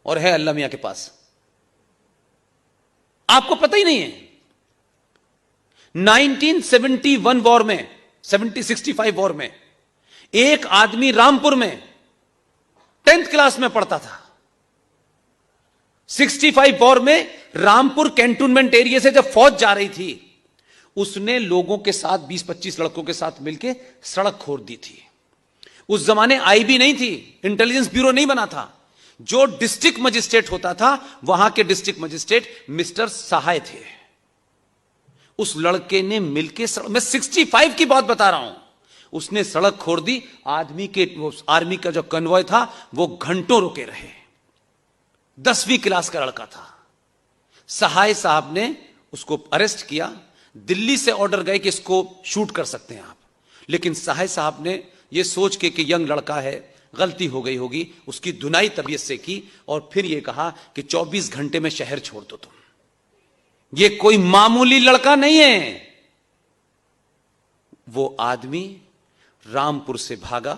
और है अल्लाह मियां के पास। आपको पता ही नहीं है 1971 वॉर में, 65 वॉर में एक आदमी रामपुर में 10th क्लास में पढ़ता था। 65 वॉर में रामपुर कैंटोनमेंट एरिया से जब फौज जा रही थी, उसने लोगों के साथ 20-25 लड़कों के साथ मिलकर सड़क खोद दी थी। उस जमाने आईबी नहीं थी, इंटेलिजेंस ब्यूरो नहीं बना था। जो डिस्ट्रिक्ट मजिस्ट्रेट होता था, वहां के डिस्ट्रिक्ट मजिस्ट्रेट मिस्टर सहाय थे। उस लड़के ने मिलकर, मैं 65 की बात बता रहा हूं, उसने सड़क खोद दी। आर्मी का जो कन्वॉय था वो घंटों रुके रहे। 10वीं क्लास का लड़का था। सहाय साहब ने उसको अरेस्ट किया। दिल्ली से ऑर्डर गए कि इसको शूट कर सकते हैं आप, लेकिन सहाय साहब ने यह सोच के कि यंग लड़का है, गलती हो गई होगी, उसकी धुनाई तबीयत से की और फिर यह कहा कि 24 घंटे में शहर छोड़ दो तुम। ये कोई मामूली लड़का नहीं है। वो आदमी रामपुर से भागा,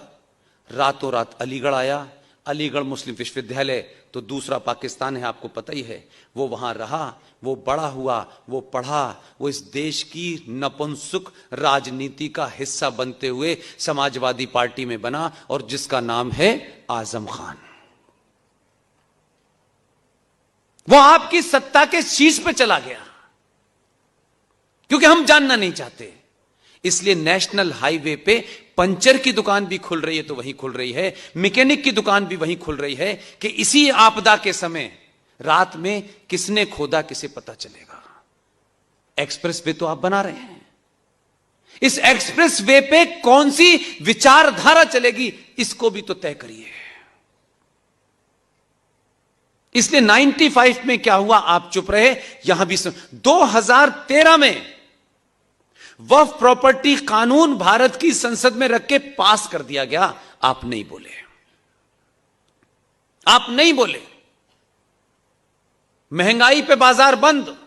रातों रात अलीगढ़ आया। अलीगढ़ मुस्लिम विश्वविद्यालय तो दूसरा पाकिस्तान है, आपको पता ही है। वो वहां रहा, वो बड़ा हुआ, वो पढ़ा, वो इस देश की नपुंसक राजनीति का हिस्सा बनते हुए समाजवादी पार्टी में बना, और जिसका नाम है आजम खान। वो आपकी सत्ता के शीर्ष पे चला गया, क्योंकि हम जानना नहीं चाहते। इसलिए नेशनल हाईवे पे पंचर की दुकान भी खुल रही है तो वहीं खुल रही है, मैकेनिक की दुकान भी वहीं खुल रही है कि इसी आपदा के समय रात में किसने खोदा किसे पता चलेगा। एक्सप्रेस वे तो आप बना रहे हैं, इस एक्सप्रेस वे पे कौन सी विचारधारा चलेगी इसको भी तो तय करिए। इसलिए 95 में क्या हुआ, आप चुप रहे। यहां भी 2013 में वक्फ प्रॉपर्टी कानून भारत की संसद में रख के पास कर दिया गया। आप नहीं बोले, आप नहीं बोले। महंगाई पे बाजार बंद,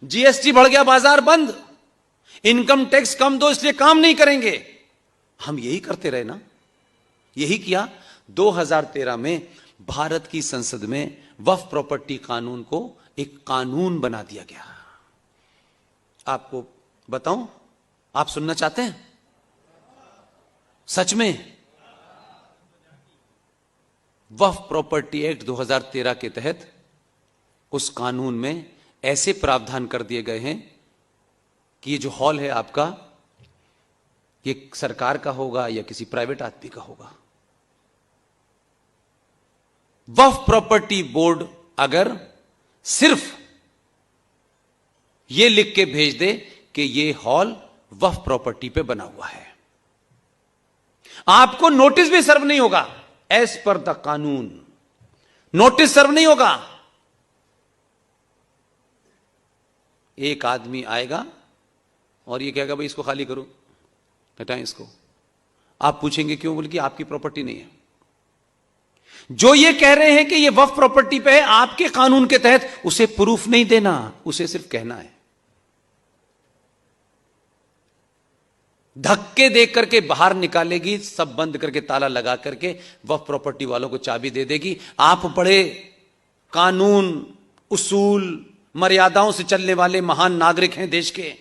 जीएसटी बढ़ गया, बाजार बंद, इनकम टैक्स कम दो इसलिए काम नहीं करेंगे। हम यही करते रहे ना, यही किया। 2013 में भारत की संसद में वक्फ प्रॉपर्टी कानून को एक कानून बना दिया गया। आपको बताऊं, आप सुनना चाहते हैं? सच में वक्फ प्रॉपर्टी एक्ट 2013 के तहत उस कानून में ऐसे प्रावधान कर दिए गए हैं कि ये जो हॉल है आपका, ये सरकार का होगा या किसी प्राइवेट आदमी का होगा। वक्फ प्रॉपर्टी बोर्ड अगर सिर्फ ये लिख के भेज दे कि ये हॉल वक्फ प्रॉपर्टी पे बना हुआ है, आपको नोटिस भी सर्व नहीं होगा। एज पर द कानून नोटिस सर्व नहीं होगा। एक आदमी आएगा और ये कहेगा भाई इसको खाली करो, हटाएं इसको। आप पूछेंगे क्यों? बोले कि आपकी प्रॉपर्टी नहीं है। जो ये कह रहे हैं कि ये वक्फ प्रॉपर्टी पे है, आपके कानून के तहत उसे प्रूफ नहीं देना, उसे सिर्फ कहना है। धक्के देख करके बाहर निकालेगी, सब बंद करके ताला लगा करके वक्फ प्रॉपर्टी वालों को चाबी दे देगी। आप बड़े कानून, उसूल, मर्यादाओं से चलने वाले महान नागरिक हैं देश के।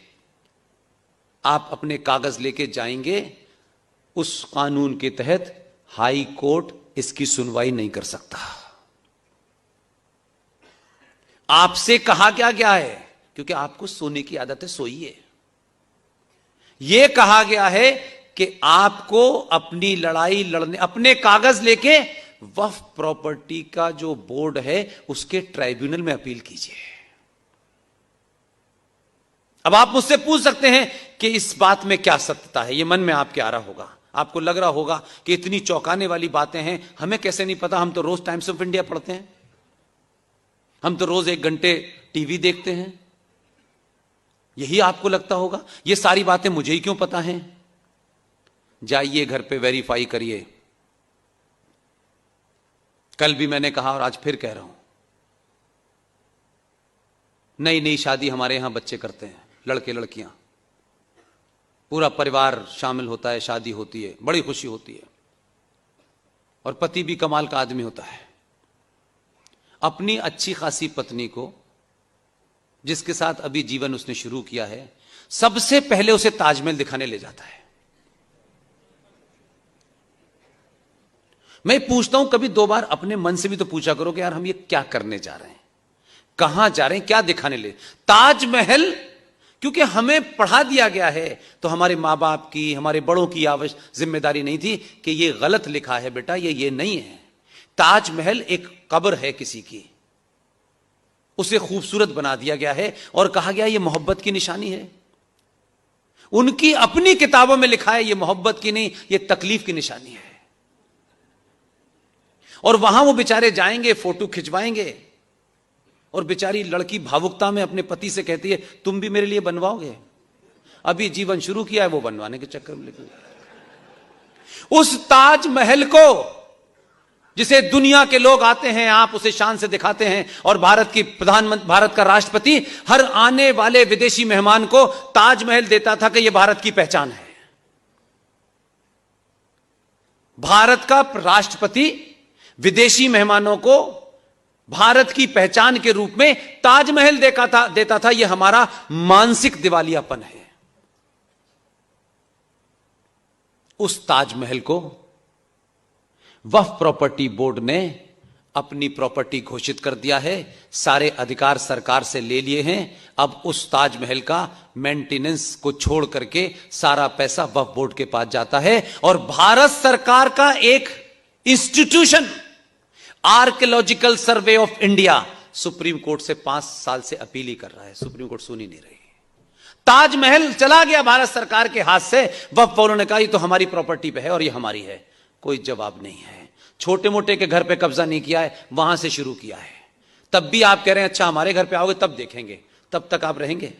आप अपने कागज लेके जाएंगे, उस कानून के तहत हाई कोर्ट इसकी सुनवाई नहीं कर सकता। आपसे कहा क्या है, क्योंकि आपको सोने की आदत है, सोइए। यह कहा गया है कि आपको अपनी लड़ाई लड़ने, अपने कागज लेके वक्फ प्रॉपर्टी का जो बोर्ड है उसके ट्राइब्यूनल में अपील कीजिए। अब आप मुझसे पूछ सकते हैं कि इस बात में क्या सत्यता है। यह मन में आपके आ रहा होगा, आपको लग रहा होगा कि इतनी चौंकाने वाली बातें हैं, हमें कैसे नहीं पता। हम तो रोज टाइम्स ऑफ इंडिया पढ़ते हैं, हम तो रोज 1 घंटे टीवी देखते हैं। यही आपको लगता होगा ये सारी बातें मुझे ही क्यों पता हैं। जाइए घर पे वेरीफाई करिए। कल भी मैंने कहा और आज फिर कह रहा हूं, नई नई शादी हमारे यहां बच्चे करते हैं, लड़के लड़कियां, पूरा परिवार शामिल होता है, शादी होती है, बड़ी खुशी होती है, और पति भी कमाल का आदमी होता है। अपनी अच्छी खासी पत्नी को, जिसके साथ अभी जीवन उसने शुरू किया है, सबसे पहले उसे ताजमहल दिखाने ले जाता है। मैं पूछता हूं, कभी 2 बार अपने मन से भी तो पूछा करो कि यार हम ये क्या करने जा रहे हैं, कहां जा रहे हैं, क्या दिखाने ले। ताजमहल क्योंकि हमें पढ़ा दिया गया है, तो हमारे मां बाप की, हमारे बड़ों की जिम्मेदारी नहीं थी कि ये गलत लिखा है बेटा, ये नहीं है। ताजमहल एक कब्र है किसी की, उसे खूबसूरत बना दिया गया है और कहा गया ये मोहब्बत की निशानी है। उनकी अपनी किताबों में लिखा है ये मोहब्बत की नहीं, ये तकलीफ की निशानी है। और वहां वो बेचारे जाएंगे, फोटो खिंचवाएंगे, और बेचारी लड़की भावुकता में अपने पति से कहती है तुम भी मेरे लिए बनवाओगे, अभी जीवन शुरू किया है, वो बनवाने के चक्कर में लगी। उस ताजमहल को जिसे दुनिया के लोग आते हैं, आप उसे शान से दिखाते हैं, और भारत का राष्ट्रपति हर आने वाले विदेशी मेहमान को ताजमहल देता था कि यह भारत की पहचान है। भारत का राष्ट्रपति विदेशी मेहमानों को भारत की पहचान के रूप में ताजमहल देता था। यह हमारा मानसिक दिवालियापन है। उस ताजमहल को वक्फ प्रॉपर्टी बोर्ड ने अपनी प्रॉपर्टी घोषित कर दिया है, सारे अधिकार सरकार से ले लिए हैं। अब उस ताजमहल का मेंटेनेंस को छोड़ करके सारा पैसा वक्फ बोर्ड के पास जाता है, और भारत सरकार का एक institution archaeological survey of India supreme court से 5 साल से अपील ही कर रहा है, सुप्रीम कोर्ट सुन ही नहीं रही। ताजमहल चला गया भारत सरकार के हाथ से, वक्फ बोर्ड ने कहा ये तो हमारी प्रॉपर्टी पे है और ये हमारी है। कोई जवाब नहीं है। छोटे मोटे के घर पे कब्जा नहीं किया है, वहां से शुरू किया है। तब भी आप कह रहे हैं अच्छा हमारे घर पे आओगे तब देखेंगे, तब तक आप रहेंगे।